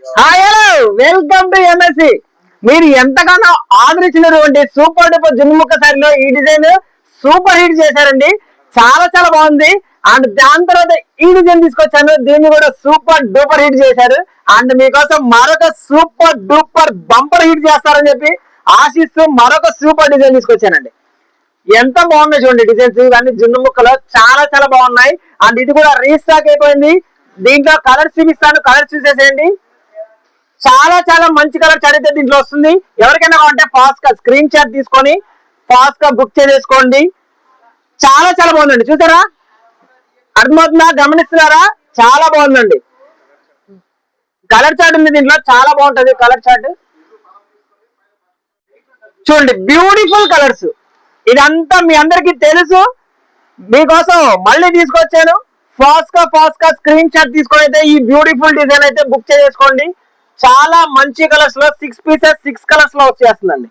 Hi hello welcome to MSc. మీరు ఎంతగానో ఆదరించినటువంటి super duper జున్నుముక్క సారీలో ఈ డిజైన్ సూపర్ హిట్ చేశారండి. చాలా చాలా బాగుంది. అండ్ దాని తర్వాత ఈ డిజైన్ తీసుకొచ్చాను, దీన్ని కూడా సూపర్ డూపర్ హిట్ చేశారు. అండ్ మీకోసం మరొక సూపర్ డూపర్ బంపర్ హిట్ చేస్తారని చెప్పి ఆశిస్తూ మరొక సూపర్ డిజైన్ తీసుకొచ్చానండి. ఎంత బాగున్నాయి చూడండి డిజైన్స్, ఇవన్నీ జున్ను ముక్కలు చాలా చాలా బాగున్నాయి. అండ్ ఇది కూడా రీస్టాక్ అయిపోయింది. దీంట్లో కలర్స్ చూపిస్తాను, కలర్స్ చూసేసేయండి. చాలా చాలా మంచి కలర్ చార్ట్ అయితే దీంట్లో వస్తుంది. ఎవరికైనా కావాలంటే ఫాస్ట్ గా స్క్రీన్ షాట్ తీసుకొని ఫాస్ట్ గా బుక్ చేసేసుకోండి. చాలా చాలా బాగుందండి. చూసారా, అర్థమవుతుందా, గమనిస్తున్నారా? చాలా బాగుందండి. కలర్ చార్ట్ ఉంది దీంట్లో, చాలా బాగుంటది కలర్ చార్ట్. చూడండి, బ్యూటిఫుల్ కలర్స్. ఇదంతా మీ అందరికి తెలుసు, మీకోసం మళ్ళీ తీసుకొచ్చాను. ఫాస్ట్ గా స్క్రీన్ షాట్ తీసుకొని అయితే ఈ బ్యూటిఫుల్ డిజైన్ అయితే బుక్ చేసుకోండి. చాలా మంచి కలర్స్ లో 6 పీసెస్ 6 కలర్స్ లో వచ్చేస్తుందండి.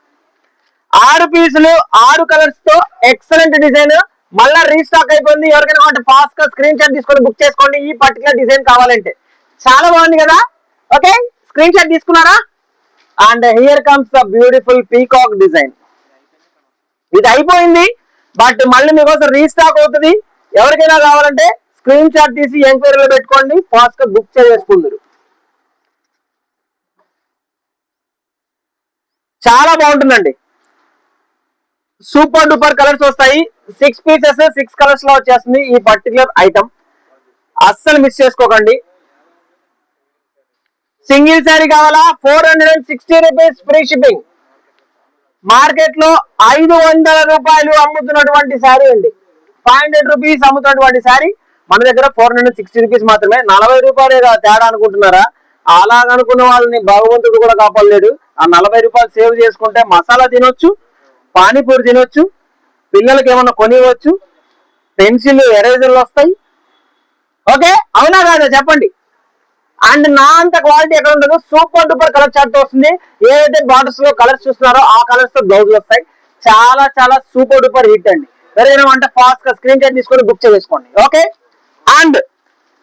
6 పీసులు 6 కలర్స్ తో ఎక్సలెంట్ డిజైన్. మళ్ళా రీస్టాక్ అయిపోయింది. ఎవరికైనా అంటే ఫాస్ట్ గా స్క్రీన్ షాట్ తీసుకొని బుక్ చేసుకోండి ఈ పర్టికులర్ డిజైన్ కావాలంటే. చాలా బాగుంది కదా. ఓకే, స్క్రీన్ షాట్ తీసుకున్నారా? And here comes the beautiful peacock design. ఇది అయిపోయింది, బట్ మళ్ళీ మీకోసం రీస్టాక్ అవుతుంది. ఎవరికైనా కావాలంటే స్క్రీన్ షాట్ తీసి ఎంక్వైరీలో పెట్టుకోండి, ఫాస్ట్ గా బుక్ చేసుకుందరు. చాలా బాగుంటుందండి. సూపర్ డూపర్ కలర్స్ వస్తాయి. 6 పీసెస్ 6 కలర్స్ లో వచ్చేస్తుంది ఈ పర్టికులర్ ఐటమ్. అస్సలు మిస్ చేసుకోకండి. సింగిల్ శారీ కావాలా? 460 రూపీస్ ఫ్రీ షిప్పింగ్. మార్కెట్ లో 500 రూపాయలు అమ్ముతున్నటువంటి శారీ అండి. 500 రూపీస్ అమ్ముతున్నటువంటి శారీ మన దగ్గర 460 రూపీస్ మాత్రమే. 40 రూపాయలే తేడా అనుకుంటున్నారా? అలాగనుకున్న వాళ్ళని భగవంతుడు కూడా కాపాడలేడు. ఆ 40 రూపాయలు సేవ్ చేసుకుంటే మసాలా తినొచ్చు, పానీపూరి తినొచ్చు, పిల్లలకి ఏమన్నా కొనివ్వచ్చు, పెన్సిల్ ఎరేజర్లు వస్తాయి. ఓకే, అవునా కాదా చెప్పండి. అండ్ నా అంత క్వాలిటీ ఎక్కడ ఉండదు. సూపర్ డూపర్ కలర్ చార్ట్ వస్తుంది. ఏదైతే బార్డర్స్ లో కలర్స్ చూస్తున్నారో ఆ కలర్స్ తో బ్లౌజులు వస్తాయి. చాలా చాలా సూపర్ డూపర్ హిట్ అండి. ఎవరైనా అంటే ఫాస్ట్ గా స్క్రీన్ షాట్ తీసుకొని బుక్ చేసుకోండి. ఓకే, అండ్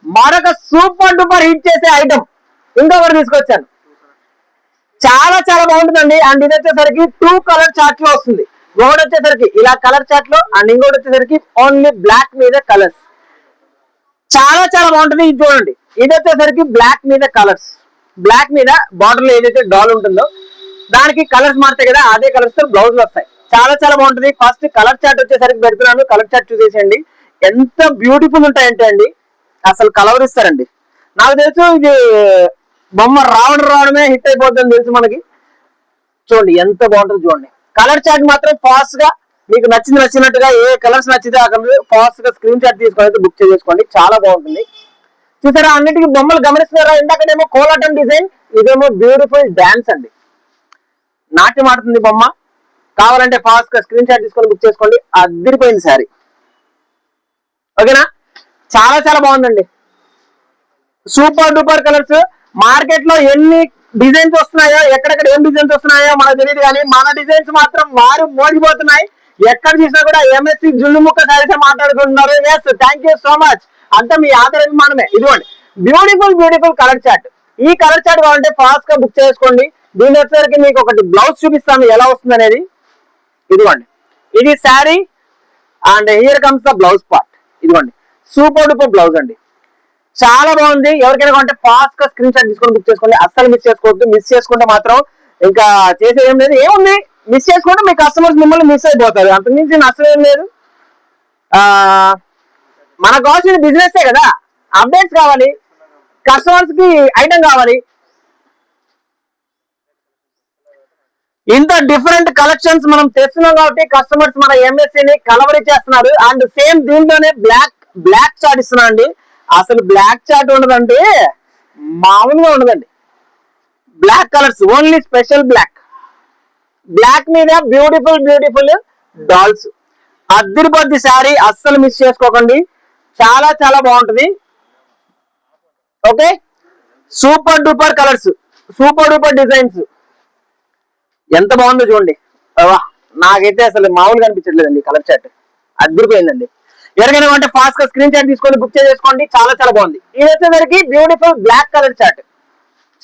మరొక సూపర్ డూపర్ హిట్ చేసే ఐటమ్ ఇంకొకటి తీసుకొచ్చాను. చాలా చాలా బాగుంటుందండి. అండ్ ఇది వచ్చేసరికి 2 కలర్ చార్ట్ లో వస్తుంది. ఒకటి వచ్చేసరికి ఇలా కలర్ చార్ట్ లో, అండ్ ఇంకోటి వచ్చేసరికి ఓన్లీ బ్లాక్ మీద కలర్స్. చాలా చాలా బాగుంటుంది. ఇది చూడండి, ఇది వచ్చేసరికి బ్లాక్ మీద కలర్స్. బ్లాక్ మీద బార్డర్ లో ఏదైతే డాల్ ఉంటుందో దానికి కలర్స్ మారుతాయి కదా, అదే కలర్స్ తో బ్లౌజ్ వస్తాయి. చాలా చాలా బాగుంటుంది. ఫస్ట్ కలర్ చార్ట్ వచ్చేసరికి పెడుతున్నాను, కలర్ చార్ట్ చూసేసండి. ఎంత బ్యూటిఫుల్ ఉంటాయంటే అండి, అసలు కలవరిస్తారండి. నాకు తెలుసు ఇది బొమ్మ రావడమే హిట్ అయిపోతుందని తెలుసు మనకి. చూడండి ఎంత బాగుంటుంది చూడండి. కలర్ చార్ట్ మాత్రం ఫాస్ట్ గా మీకు నచ్చినట్టుగా ఏ కలర్స్ నచ్చితే ఆ కలర్ ఫాస్ట్ గా స్క్రీన్ షాట్ తీసుకొని బుక్ చేసుకోండి. చాలా బాగుంటుంది. చూసారా, అన్నిటికీ బొమ్మలు గమనిస్తున్నారా? ఇందాకనేమో కోలాటం డిజైన్, ఇదేమో బ్యూటిఫుల్ డాన్స్ అండి. నాట్యం ఆడుతుంది బొమ్మ. కావాలంటే ఫాస్ట్ గా స్క్రీన్ షాట్ తీసుకొని బుక్ చేసుకోండి. అదిరిపోయింది శారీ. ఓకేనా, చాలా చాలా బాగుందండి. Super duper colours. మార్కెట్ లో ఎన్ని డిజైన్స్ వస్తున్నాయో, ఎక్కడెక్కడ ఏం డిజైన్స్ వస్తున్నాయో మనకు తెలియదు, కానీ మన డిజైన్స్ మాత్రం వారు మోగిపోతున్నాయి. ఎక్కడ చూసినా కూడా ఎంఎస్సి జున్నుముక్క శారీస్ మాట్లాడుకుంటున్నారు. Yes, thank you so much. అంతా మీ ఆదరాభిమానమే. ఇదిగోండి బ్యూటిఫుల్ కలర్ చార్ట్. ఈ కలర్ చార్ట్ కావాలంటే ఫాస్ట్ గా బుక్ చేసుకోండి. దీని వచ్చేసరికి మీకు ఒకటి బ్లౌజ్ చూపిస్తాను ఎలా వస్తుంది అనేది. ఇదిగోండి, ఇది sari and here comes the blouse part. ఇదిగోండి, సూపర్ డూపర్ బ్లౌజ్ అండి. చాలా బాగుంది. ఎవరికైనా అంటే ఫాస్ట్ గా స్క్రీన్ షాట్ తీసుకొని బుక్ చేసుకోండి. అస్సలు మిస్ చేసుకోవద్దు. మిస్ చేసుకుంటే మాత్రం ఇంకా చేసేది ఏం లేదు. ఏముంది, మిస్ చేసుకుంటే మీ కస్టమర్స్ మిమ్మల్ని మిస్ అయిపోతారు. అంతకుమించి అసలు ఏం లేదు. మనకు కావాల్సిన బిజినెస్ కదా, అప్డేట్స్ కావాలి, కస్టమర్స్ కి ఐటమ్ కావాలి. ఇంత డిఫరెంట్ కలెక్షన్స్ మనం తెస్తున్నాం కాబట్టి కస్టమర్స్ మన ఎంఎస్సీని కలవరీ చేస్తున్నారు. అండ్ సేమ్ దీంట్లోనే బ్లాక్ చార్ట్ ఇస్తున్నా అండి. అసలు బ్లాక్ చార్ట్ ఉండదంటే మామూలుగా ఉండదండి. Black colours, only special black మీద బ్యూటిఫుల్ డాల్స్. అద్దరిపోద్ది శారీ, అస్సలు మిస్ చేసుకోకండి. చాలా చాలా బాగుంటుంది. Okay, super duper colours, super duper designs. ఎంత బాగుందో చూడండి. నాకైతే అసలు మామూలుగా అనిపించట్లేదండి. Colour chart అద్దరిపోయిందండి. ఎవరికైనా అంటే ఫాస్ట్ గా స్క్రీన్ షాట్ తీసుకొని బుక్ చేసుకోండి. చాలా చాలా బాగుంది. ఇది వచ్చేసరికి బ్యూటిఫుల్ బ్లాక్ కలర్ చార్ట్.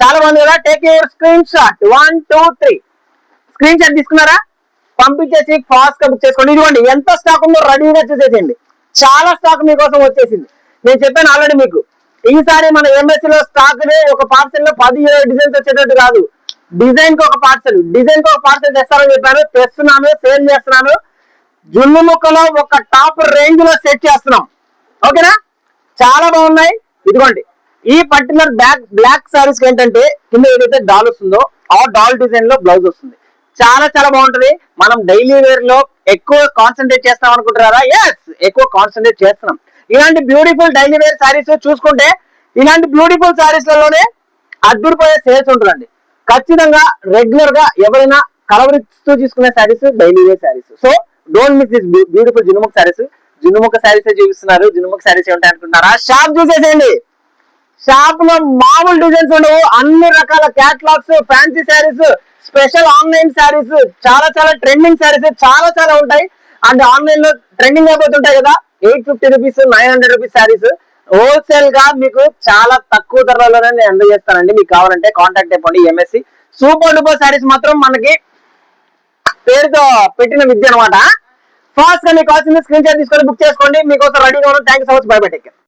చాలా బాగుంది కదా. Take your screen shot 1 2 3 screen shot తీసుకున్నారా, పంపించేసి ఫాస్ట్ గా బుక్ చేసుకోండి. ఇదిగోండి ఎంత స్టాక్ ఉందో రెడీగా చూసేసేయండి. చాలా స్టాక్ మీకోసం వచ్చేసింది. నేను చెప్పాను ఆల్రెడీ మీకు, ఈసారి మన ఎంఎస్సి లో స్టాక్ ఒక పార్సల్ లో 10 డిజైన్స్ వచ్చేటట్టు కాదు, డిజైన్ కి ఒక పార్సల్ తెస్తారని చెప్పాను. తెస్తున్నాను, సేల్ చేస్తున్నాను. జున్ను ముక్కలో ఒక టాప్ రేంజ్ లో సెట్ చేస్తున్నాం. ఓకేనా, చాలా బాగున్నాయి. ఇదిగోండి ఈ పర్టికులర్ బ్లాక్ సారీస్ ఏంటంటే కింద ఏదైతే డాల్ వస్తుందో ఆ డాల్ డిజైన్ లో బ్లౌజ్ వస్తుంది. చాలా చాలా బాగుంటది. మనం డైలీ వేర్ లో ఎక్కువ కాన్సన్ట్రేట్ చేస్తాం అనుకుంటున్నారా? ఎస్, ఎక్కువ కాన్సన్ట్రేట్ చేస్తున్నాం. ఇలాంటి బ్యూటిఫుల్ డైలీ వేర్ సారీస్ చూసుకుంటే ఇలాంటి బ్యూటిఫుల్ సారీస్ లలోనే అద్దరిపోయే సేల్స్ ఉంటుందండి. ఖచ్చితంగా రెగ్యులర్ గా ఎవరైనా కలవరిస్తూ తీసుకునే saris daily wear saris. So don't miss this beautiful జున్నుముఖ సారీస్. జున్నుముఖ సారీస్ చూపిస్తున్నారు. జున్నుముఖ సారీస్ ఏమిటి అనుకుంటున్నారా? షాప్ చూసేసేయండి. షాప్ లో మామూలు డిజైన్స్ ఉండవు. అన్ని రకాల catalogues, fancy saris, special online saris, చాలా చాలా ట్రెండింగ్ శారీస్ చాలా చాలా ఉంటాయి. అండ్ ఆన్లైన్ లో ట్రెండింగ్ అయిపోతుంటాయి కదా, 850 రూపీస్ 900 రూపీస్ శారీస్ హోల్సేల్ గా మీకు చాలా తక్కువ ధరలోనే నేను అందజేస్తానండి. మీకు కావాలంటే కాంటాక్ట్ అయిపోండి. ఎంఎస్సి సూపర్ డూపర్ శారీస్ మాత్రం మనకి పేరుతో పెట్టిన విద్య అనమాట. ఫాస్ట్ గా మీకు కావాల్సింది స్క్రీన్ షాట్ తీసుకొని బుక్ చేసుకోండి. మీకోసం రెడీగా ఉన్నాం. Thank you so much. By by, take care.